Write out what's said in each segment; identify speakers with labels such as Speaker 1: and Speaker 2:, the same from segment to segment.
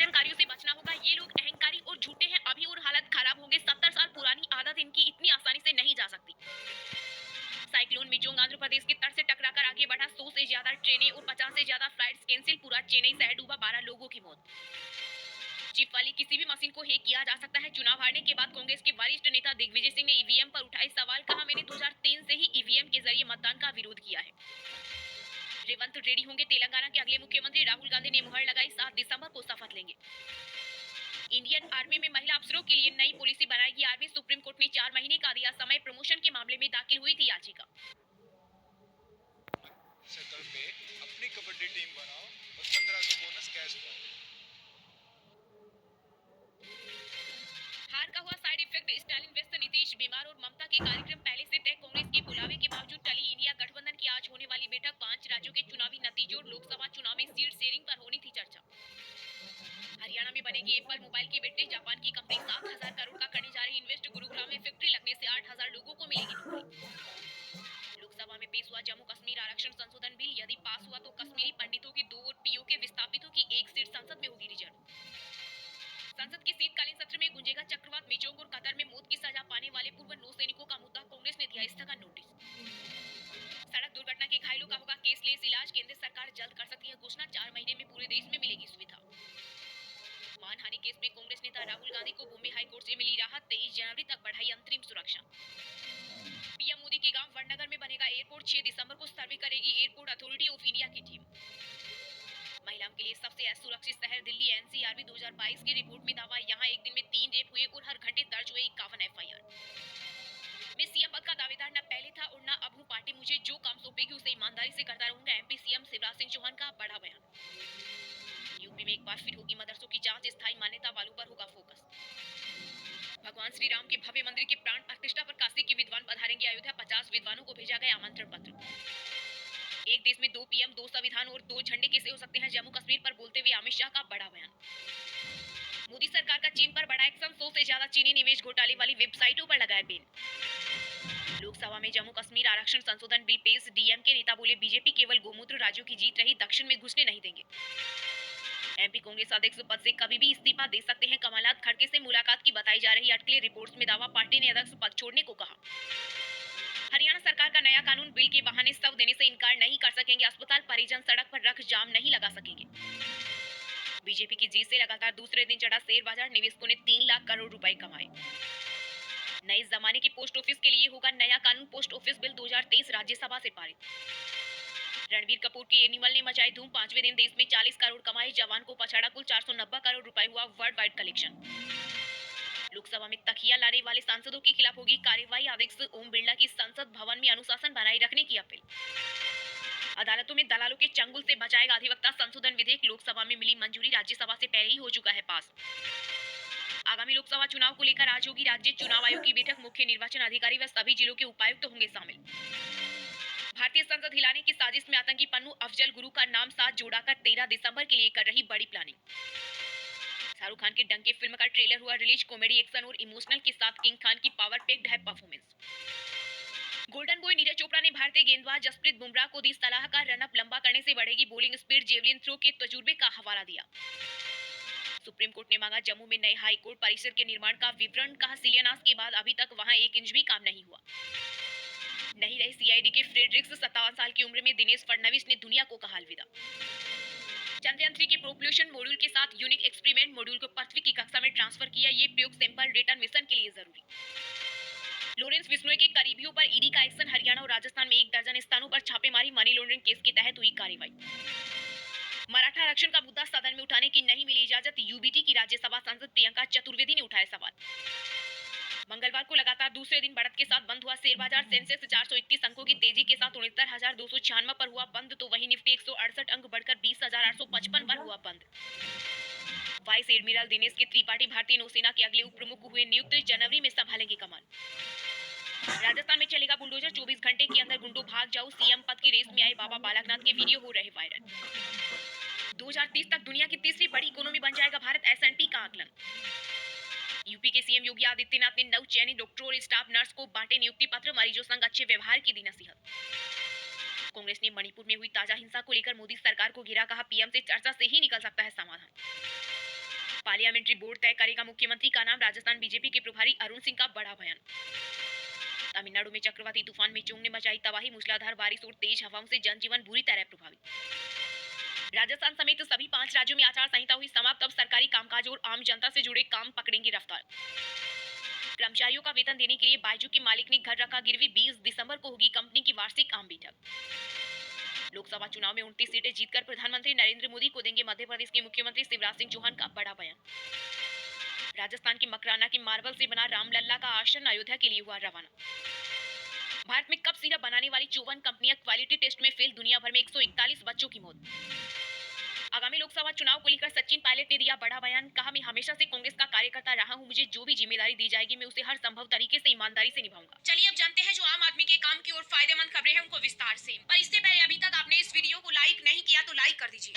Speaker 1: प्रदर्शनकारियों से बचना होगा। ये लोग अहंकारी और झूठे हैं। अभी और हालत खराब होंगे। 70 साल पुरानी आदत इनकी इतनी आसानी से नहीं जा सकती। साइक्लोन मिचोंग आंध्र प्रदेश के तट से टकराकर आगे बढ़ा। 100 से ज्यादा ट्रेनें और 50 से ज्यादा फ्लाइट्स कैंसिल। पूरा चेन्नई शहर डूबा। 12 लोगों की मौत। चिप वाली किसी भी मशीन को हैक किया जा सकता है। चुनाव हारने के बाद कांग्रेस के वरिष्ठ नेता दिग्विजय सिंह ने ईवीएम पर उठाए सवाल। कहा, मैंने 2003 से ही ईवीएम के जरिए मतदान का विरोध किया है। रेवंत रेड्डी होंगे तेलंगाना के अगले मुख्यमंत्री। राहुल गांधी ने मुहर लगाई। 7 दिसंबर को शपथ लेंगे। इंडियन आर्मी में महिला अफसरों के लिए नई पॉलिसी बनाएगी आर्मी। सुप्रीम कोर्ट ने 4 महीने का दिया समय। प्रमोशन के मामले में दाखिल हुई थी याचिका।
Speaker 2: सर्कल पे अपनी कबड्डी टीम बनाओ और 1500 बोनस कैश पाओ।
Speaker 1: हार का हुआ साइड इफेक्ट। स्टालिन व्यस्त, नीतीश बीमार और ममता के कार्यक्रम पहले से तय। कांग्रेस के बुलावे के बावजूद टली इंडिया गठबंधन की आज होने वाली बैठक। 5 राज्यों के चुनावी नतीजों और लोकसभा चुनाव में सीट शेयरिंग पर होनी थी चर्चा। हरियाणा में बनेगी एप्पल मोबाइल की बैटरी। जापान की कंपनी 7,000 करोड़ का करने जा रही इन्वेस्ट। गुरुग्राम में फैक्ट्री लगने से 8,000 लोगों को मिलेगी नौकरी। लोकसभा में पेश हुआ जम्मू कश्मीर आरक्षण संशोधन बिल। यदि पास हुआ तो कश्मीरी पंडितों की 2 और पीओके विस्थापितों की 1 सीट संसद में होगी रिजर्व। संसद के शीतकालीन सत्र में गुंजेगा चक्रवात। मिचोंग और कतर में मौत की सजा पाने वाले पूर्व नौसैनिकों का मुद्दा। कांग्रेस ने दिया स्थगन नोटिस। सड़क दुर्घटना के घायलों का होगा केसलेस इलाज। केंद्र सरकार जल्द कर सकती है घोषणा। 4 महीने में पूरे देश में मिलेगी सुविधा। मानहानि केस में कांग्रेस नेता राहुल गांधी को बॉम्बे हाईकोर्ट से मिली राहत। 23 जनवरी तक बढ़ाई अंतरिम सुरक्षा। पीएम मोदी के गांव वडनगर में बनेगा एयरपोर्ट। 6 दिसंबर को सर्वे करेगी एयरपोर्ट अथॉरिटी ऑफ इंडिया की टीम। महिलाओं के लिए सबसे असुरक्षित शहर दिल्ली। एनसीआरबी 2022 की रिपोर्ट में दावा। यहां एक दिन में 3 रेप हुए और हर घंटे दर्ज हुए 51 एफआईआर। मैं सीएम पद का दावेदार न पहले था और न अब हूं। पार्टी मुझे जो काम सौंपेगी उसे ईमानदारी से करता रहूंगा। एमपी सीएम शिवराज सिंह चौहान का बड़ा बयान। यूपी में एक बार फिर होगी मदरसों की जांच। स्थायी मान्यता वालों पर होगा फोकस। भगवान श्री राम के भव्य मंदिर की प्राण प्रतिष्ठा पर काशी के विद्वान पधारेंगे अयोध्या। 50 विद्वानों को भेजा गया आमंत्रण पत्र। एक देश में 2 पीएम 2 संविधान और 2 झंडे कैसे हो सकते हैं। जम्मू कश्मीर पर बोलते हुए अमित शाह का बड़ा बयान। मोदी सरकार का चीन पर बड़ा एक्शन। 100 से ज्यादा चीनी निवेश घोटाले वाली वेबसाइटों पर लगाए बैन। लोकसभा में जम्मू कश्मीर आरक्षण संशोधन बिल पेश। डीएम के नेता बोले, बीजेपी केवल गोमूत्र राज्यों की जीत रही, दक्षिण में घुसने नहीं देंगे। एमपी कांग्रेस अध्यक्ष पद से कभी भी इस्तीफा दे सकते हैं कमलनाथ। खड़गे से मुलाकात की बताई जा रही अटकलें। रिपोर्ट्स में दावा। पार्टी ने अध्यक्ष पद छोड़ने को कहा। हरियाणा सरकार का नया कानून। बिल के बहाने शव देने से इनकार नहीं कर सकेंगे अस्पताल परिजन। सड़क पर रख जाम नहीं लगा सकेंगे। बीजेपी की जीत से लगातार दूसरे दिन चढ़ा शेयर बाजार। निवेशकों ने 3 लाख करोड़ रुपए कमाए। नए जमाने के पोस्ट ऑफिस के लिए होगा नया कानून। पोस्ट ऑफिस बिल 2023 राज्यसभा से पारित। रणबीर कपूर की एनिमल ने मचाई धूम। 5वें दिन देश में 40 करोड़ कमाए। जवान को पछाड़ा। कुल 490 करोड़ रुपए हुआ वर्ल्ड वाइड कलेक्शन। लोकसभा में तकिया लाने वाले सांसदों के खिलाफ होगी कार्रवाई। अध्यक्ष ओम बिरला की संसद भवन में अनुशासन बनाए रखने की अपील। अदालतों में दलालों के चंगुल से बचाएगा अधिवक्ता संशोधन विधेयक। लोकसभा में मिली मंजूरी। राज्यसभा से पहले ही हो चुका है पास। आगामी लोकसभा चुनाव को लेकर आज होगी राज्य चुनाव आयोग की बैठक। मुख्य निर्वाचन अधिकारी व सभी जिलों के उपायुक्त होंगे शामिल। भारतीय संसद हिलाने की साजिश में आतंकी पन्नू अफजल गुरु का नाम साथ जोड़ाकर 13 दिसंबर के लिए कर रही बड़ी प्लानिंग। शाहरुख खान की डंके फिल्म का ट्रेलर हुआ रिलीज। कॉमेडी, एक्शन और इमोशनल के साथ किंग खान की पावर पैक्ड है performance. Golden boy Neeraj Chopra ने भारतीय गेंदबाज जसप्रीत बुमराह को दी सलाह का रनअप लंबा करने से बढ़ेगी बॉलिंग स्पीड। जेवलिन थ्रो के तजुर्बे का हवाला दिया। सुप्रीम कोर्ट ने मांगा जम्मू में नए हाई कोर्ट परिसर के निर्माण का विवरण। कहा, शिलान्यास के बाद अभी तक वहां 1 इंच भी काम नहीं हुआ। नहीं रहे सीआईडी के फ्रेडरिक्स। 57 साल की उम्र में दिनेश फडणवीस ने दुनिया को कहा अलविदा। चंद्रयान 3 के प्रोपल्यूशन मॉड्यूल के साथ यूनिक एक्सपेरिमेंट मॉड्यूल को पृथ्वी की कक्षा में ट्रांसफर किया। ये प्रयोग सैंपल रिटर्न मिशन के लिए जरूरी। लॉरेंस बिश्नोई के करीबियों पर ईडी का एक्शन। हरियाणा और राजस्थान में 1 दर्जन स्थानों पर छापेमारी। मनी लॉन्ड्रिंग केस के तहत हुई कार्रवाई। मराठा आरक्षण का मुद्दा सदन में उठाने की नहीं मिली इजाजत। यूबीटी की राज्यसभा सांसद प्रियंका चतुर्वेदी ने उठाया सवाल। मंगलवार को लगातार दूसरे दिन बढ़त के साथ बंद हुआ शेयर बाजार। सेंसेक्स 431 अंकों की तेजी के साथ 69,296 पर हुआ बंद, तो वहीं निफ्टी 168 अंक बढ़कर 20,855 पर हुआ बंद। वाइस एडमिरल दिनेश के त्रिपाठी भारतीय नौसेना के अगले उप प्रमुख हुए नियुक्त। जनवरी में संभालेंगे कमान। राजस्थान में चलेगा बुलडोजर। 24 घंटे के अंदर गुंडो भाग जाओ। सीएम पद की रेस में आए बाबा बालकनाथ के वीडियो हो रहे वायरल। 2030 तक दुनिया की तीसरी बड़ी इकोनॉमी बन जाएगा भारत। एसएनपी का आकलन। यूपी के सीएम योगी आदित्यनाथ ने नव चयनित डॉक्टर और स्टाफ नर्स को बांटे नियुक्ति पत्र। मरीजों संग अच्छे व्यवहार की दी नसीहत। कांग्रेस ने मणिपुर में हुई ताजा हिंसा को लेकर मोदी सरकार को घेरा। कहा, पीएम से चर्चा से ही निकल सकता है समाधान। पार्लियामेंट्री बोर्ड तय करेगा मुख्यमंत्री का नाम, राजस्थान बीजेपी के प्रभारी अरुण सिंह का बड़ा बयान। तमिलनाडु में चक्रवाती तूफान में चोंग ने मचाई तबाही, मूसलाधार बारिश और तेज हवाओं से जनजीवन बुरी तरह प्रभावित। राजस्थान समेत सभी 5 राज्यों में आचार संहिता हुई समाप्त, अब सरकारी कामकाज और आम जनता से जुड़े काम पकड़ेंगे रफ्तार। कर्मचारियों का वेतन देने के लिए बायजू के मालिक ने घर रखा गिरवी, 20 दिसंबर को होगी कंपनी की वार्षिक आम बैठक। लोकसभा चुनाव में 29 सीटें जीतकर प्रधानमंत्री नरेंद्र मोदी को देंगे मध्य प्रदेश के मुख्यमंत्री शिवराज सिंह चौहान का बड़ा बयान। राजस्थान के मकराना के मार्बल से बना रामलल्ला का आसन अयोध्या के लिए हुआ रवाना। भारत में कप सिरप बनाने वाली 54 कंपनियां क्वालिटी टेस्ट में फेल, दुनिया भर में 141 बच्चों की मौत। आगामी लोकसभा चुनाव को लेकर सचिन पायलट ने दिया बड़ा बयान, कहा मैं हमेशा से कांग्रेस का कार्यकर्ता रहा हूं, मुझे जो भी जिम्मेदारी दी जाएगी मैं उसे हर संभव तरीके से ईमानदारी से निभाऊंगा। चलिए अब जानते हैं जो आम आदमी के काम की और फायदेमंद खबरें हैं उनको विस्तार से। पर इससे पहले अभी तक आपने इस वीडियो को लाइक नहीं किया तो लाइक कर दीजिए।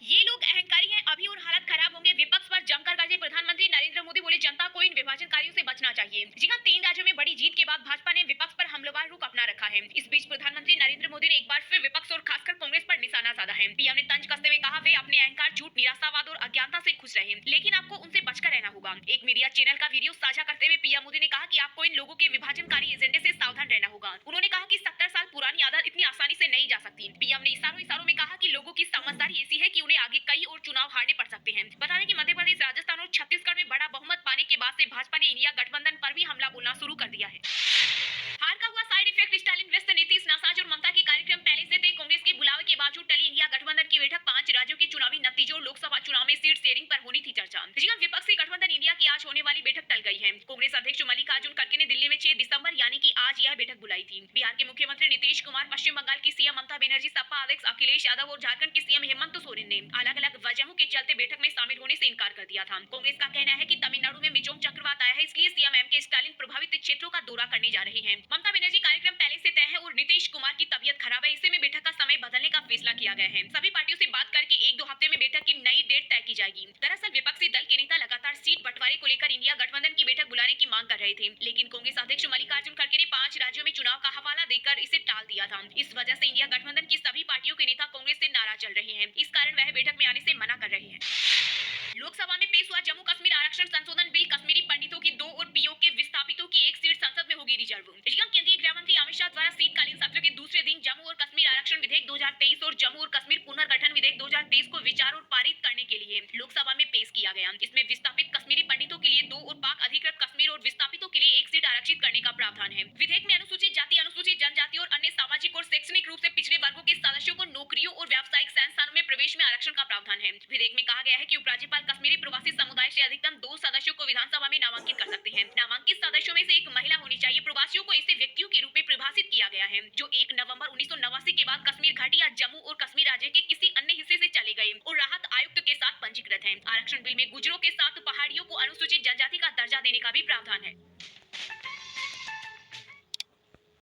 Speaker 1: ये लोग अहंकारी हैं, अभी और हालत खराब होंगे, विपक्ष पर जमकर गरजे प्रधानमंत्री नरेंद्र मोदी, बोले जनता को इन विभाजनकारियों से बचना चाहिए। जी हां, 3 राज्यों में बड़ी जीत के बाद भाजपा ने विपक्ष पर हमलावर रुख अपना रखा है। इस बीच प्रधानमंत्री नरेंद्र मोदी ने एक बार फिर विपक्ष और खासकर कांग्रेस पर निशाना साधा है। पीएम ने तंज कसते हुए कहा वे अपने अहंकार, झूठ, निराशावाद और अज्ञानता से खुश रहे, लेकिन आपको उनसे बचकर रहना होगा। एक मीडिया चैनल का वीडियो साझा करते हुए पीएम मोदी ने कहा कि आपको इन लोगों के विभाजनकारी एजेंडे से सावधान रहना होगा। उन्होंने कहा कि 70 साल पुरानी आदत इतनी आसानी से नहीं जा सकती। पीएम ने इशारों में कहा कि लोगों की समझदारी ऐसी है कि उन्हें आगे कई और चुनाव हारने पड़ सकते हैं। बता दें कि मध्य प्रदेश, राजस्थान और छत्तीसगढ़ में बड़ा बहुमत पाने के बाद से भाजपा ने इंडिया गठबंधन पर भी हमला बोलना शुरू कर दिया है। हार का हुआ साइड इफेक्ट, स्टालिन व्यस्त, नीतीश नाराज और ममता के कार्यक्रम पहले से थे। कांग्रेस के बुलावे के बावजूद टली इंडिया गठबंधन की बैठक, 5 राज्यों के चुनावी नतीजों और लोकसभा चुनाव में सीट शेयरिंग पर होनी थी चर्चा। जी हां, विपक्षी गठबंधन इंडिया की आज होने वाली बैठक टल गई है। कांग्रेस अध्यक्ष मल्लिकार्जुन खड़गे ने दिल्ली में 6 दिसंबर यानी कि आज यह बैठक बुलाई थी। बिहार के मुख्यमंत्री नीतीश कुमार, पश्चिम बंगाल की सीएम ममता बनर्जी, सपा अध्यक्ष अखिलेश यादव और झारखंड के सीएम हेमंत सोरेन ने अलग अलग वजहों के चलते बैठक में शामिल होने से इनकार कर दिया था। कांग्रेस का कहना है कि तमिलनाडु में मिचोंग चक्रवात आया है, इसलिए सीएम एम.के. स्टालिन प्रभावित क्षेत्रों का दौरा करने जा रहे हैं। ममता बनर्जी कार्यक्रम पहले से तय है और नीतीश कुमार की तबीयत खराब है, ऐसे में बैठक का समय बदलने का फैसला किया गया है। सभी पार्टियों से बात करके 1-2 हफ्ते में बैठक की नई डेट तय की जाएगी। दरअसल विपक्षी दल के नेता लगातार सीट बंटवारे को लेकर इंडिया गठबंधन की बैठक बुलाने की मांग कर रहे थे, लेकिन कांग्रेस अध्यक्ष मल्लिकार्जुन खड़गे ने 5 राज्यों में चुनाव का हवाला देकर इसे टाल दिया था। इस वजह से इंडिया गठबंधन की सभी पार्टियों के नेता कांग्रेस से नाराज चल रहे हैं। इस कारण वह बैठक में आने से मना कर रहे हैं। लोकसभा में पेश हुआ जम्मू कश्मीर आरक्षण संशोधन बिल, कश्मीरी पंडितों की 2 और पीओ के विस्थापितों की 1 सीट संसद में होगी रिजर्व। केंद्रीय गृह मंत्री अमित शाह द्वारा शीतकालीन सत्र के दूसरे दिन जम्मू और कश्मीर आरक्षण विधेयक 2023 और जम्मू और कश्मीर पुनर्गठन विधेयक 2023 को विचार और पारित करने के लिए लोकसभा में पेश किया गया। इसमें विस्थापित कश्मीरी पंडितों के लिए 2 और पाक अधिकृत कश्मीर और विस्थापितों के लिए 1 सीट आरक्षित करने का प्रावधान है। विधेयक में अनुसूचित जाति, अनुसूचित जनजाति और अन्य सामाजिक और शैक्षणिक रूप से पिछड़े वर्गों के सदस्यों को नौकरियों और व्यावसायिक संस्थानों में प्रवेश में आरक्षण का प्रावधान है। विधेयक में कहा गया है कि उपराज्यपाल कश्मीरी प्रवासी समुदाय से अधिकतम 2 सदस्यों को विधानसभा में नामांकित कर सकते हैं। नामांकित सदस्यों में से एक महिला होनी चाहिए। प्रवासियों को ऐसे व्यक्तियों के रूप में परिभाषित किया गया है जो 1 नवंबर 1989 के बाद कश्मीर घाटी या जम्मू और कश्मीर राज्य के किसी अन्य हिस्से से चले गए और राहत आयुक्त के साथ पंजीकृत हैं। आरक्षण बिल में गुजरों के साथ पहाड़ियों को अनुसूचित जनजाति का दर्जा देने का भी प्रावधान है।